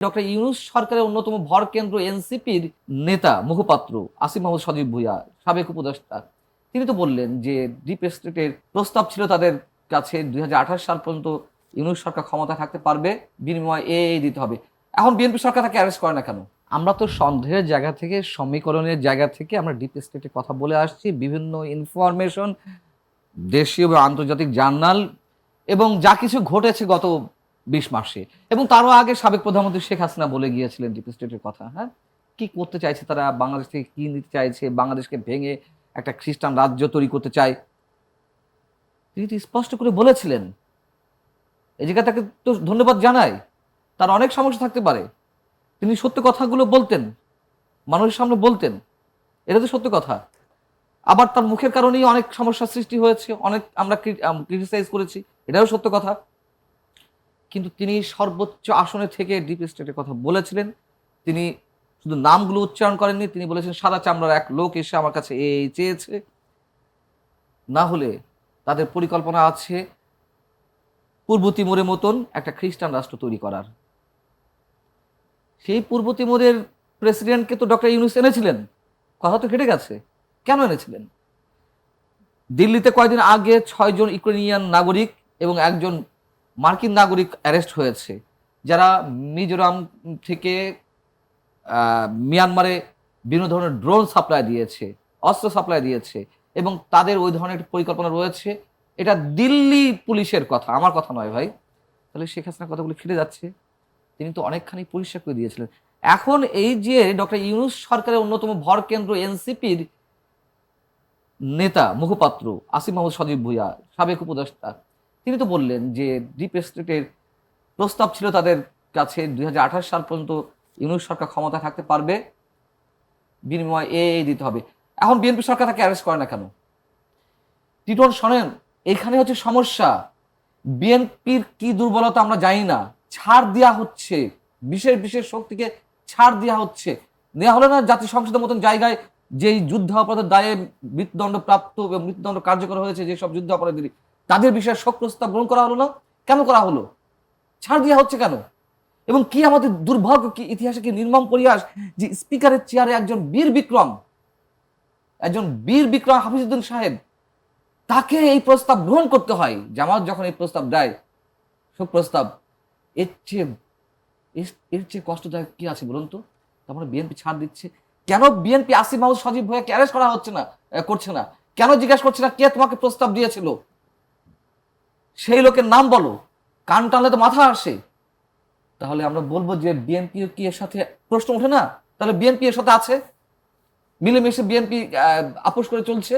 Doctor Yunus সরকারের অন্যতম ভর কেন্দ্র এনসিপির নেতা মুখপাত্র আসিফ মাহমুদ সজীব ভুঁইয়া, সাবেক উপদেষ্টা, তিনি তো বললেন যে ডিপ স্টেটের প্রস্তাব ছিল তাদের কাছে 2028 সাল পর্যন্ত ইউনূস সরকার ক্ষমতা থাকতে পারবে, বিনিময়ে দিতে হবে। এখন বিএনপি সরকার তাকে অ্যারেস্ট করে না কেন? আমরা তো সন্দেহের জায়গা থেকে, সমীকরণের জায়গা থেকে আমরা ডিপ স্টেটের কথা বলে আসছি। বিভিন্ন ইনফরমেশন, দেশীয় বা আন্তর্জাতিক জার্নাল এবং যা কিছু ঘটেছে গত 20 মাসে, এবং তারও আগে সাবেক প্রধানমন্ত্রী শেখ হাসিনা বলে গিয়েছিলেন ডিপ স্টেটের কথা। হ্যাঁ, কি করতে চাইছে তারা, বাংলাদেশ থেকে কি নিতে চাইছে, বাংলাদেশকে ভেঙে একটা খ্রিস্টান রাজ্য তৈরি করতে চায়, তিনি তো স্পষ্ট করে বলেছিলেন। এই জায়গা তাকে তো ধন্যবাদ জানাই। তার অনেক সমস্যা থাকতে পারে, তিনি সত্য কথাগুলো বলতেন, মানুষের সামনে বলতেন, এটা তো সত্য কথা। আবার তার মুখের কারণেই অনেক সমস্যার সৃষ্টি হয়েছে, অনেক আমরা ক্রিটিসাইজ করেছি, এটাও সত্য কথা। কিন্তু তিনি সর্বোচ্চ আসনে থেকে ডিপ স্টেটের কথা বলেছিলেন। তিনি শুধু নামগুলো উচ্চারণ করেননি, তিনি বলেছেন সাদা চামড়ার এক লোক এসে আমার কাছে এই চেয়েছে, না হলে তাদের পরিকল্পনা আছে পূর্ব তিমুরের মতন একটা খ্রিস্টান রাষ্ট্র তৈরি করার। সেই পূর্ব তিমুরের প্রেসিডেন্টকে তো ডক্টর ইউনূস এনেছিলেন, কথা তো কেটে গেছে। কেন এনেছিলেন? দিল্লিতে কয়েকদিন আগে 6 জন ইউক্রেনিয়ান নাগরিক এবং একজন মার্কিন নাগরিক অ্যারেস্ট হয়েছে, যারা মিজোরাম থেকে মিয়ানমারে বিভিন্ন ধরনের ড্রোন সাপ্লাই দিয়েছে, অস্ত্র সাপ্লাই দিয়েছে, এবং তাদের ওই ধরনের একটা পরিকল্পনা রয়েছে। এটা দিল্লি পুলিশের কথা, আমার কথা নয় ভাই। তাহলে শেখ হাসিনার কথাগুলো খেলে যাচ্ছে। তিনি তো অনেকখানি পরিষ্কার করে দিয়েছিলেন। এখন এই যে ডক্টর ইউনূস সরকারের অন্যতম ভর কেন্দ্র এনসিপির নেতা মুখপাত্র আসিফ মাহমুদ সজীব ভুঁইয়া, সাবেক উপদেষ্টা, তিনি তো বললেন যে ডিপ স্টেটের প্রস্তাব ছিল তাদের কাছে 2028 সাল পর্যন্ত ইউনূস সরকার ক্ষমতা থাকতে পারবে, বিনিময়ে দিতে হবে। এখন বিএনপি সরকার তাকে অ্যারেস্ট করে না কেন? টিটন শোনেন, এখানে হচ্ছে সমস্যা। বিএনপির কি দুর্বলতা আমরা জানি না, ছাড় দেওয়া হচ্ছে, বিশেষ বিশেষ শক্তিকে ছাড় দেওয়া হচ্ছে। নেওয়া হলো না জাতীয় সংসদের মতন জায়গায়, যেই যুদ্ধ অপরাধের দায়ে মৃত্যুদণ্ড প্রাপ্ত এবং মৃত্যুদণ্ড কার্যকর হয়েছে যেসব যুদ্ধ অপরাধী, তাদের বিষয়ে শোক প্রস্তাব গ্রহণ করা হলো না? কেন করা হলো? ছাড় দেওয়া হচ্ছে কেন? এবং কি আমাদের দুর্ভাগ্য, কি ইতিহাসে কি নির্মম পরিহাস যে স্পিকারের চেয়ারে একজন বীর বিক্রম হাফিজউদ্দিন সাহেব, তাকে এই প্রস্তাব গ্রহণ করতে হয়। জামাত যখন এই প্রস্তাব দেয়, শোক প্রস্তাব, এর চেয়ে এর চেয়ে কষ্টদায়ক কি আছে বলুন তো? তার মানে বিএনপি ছাড় দিচ্ছে কেন? বিএনপি আসিফ মাহমুদ সজীব ভুঁইয়াকে অ্যারেস্ট করা হচ্ছে না, করছে না কেন? জিজ্ঞাসা করছে না কে তোমাকে প্রস্তাব দিয়েছিল, সেই লোকের নাম বলো। কান টানলে তো মাথা আসে। তাহলে আমরা বলবো যে বিএনপি কি এর সাথে, প্রশ্ন ওঠে না? তাহলে বিএনপি এর সাথে আছে, মিলেমিশে বিএনপি আপোষ করে চলছে।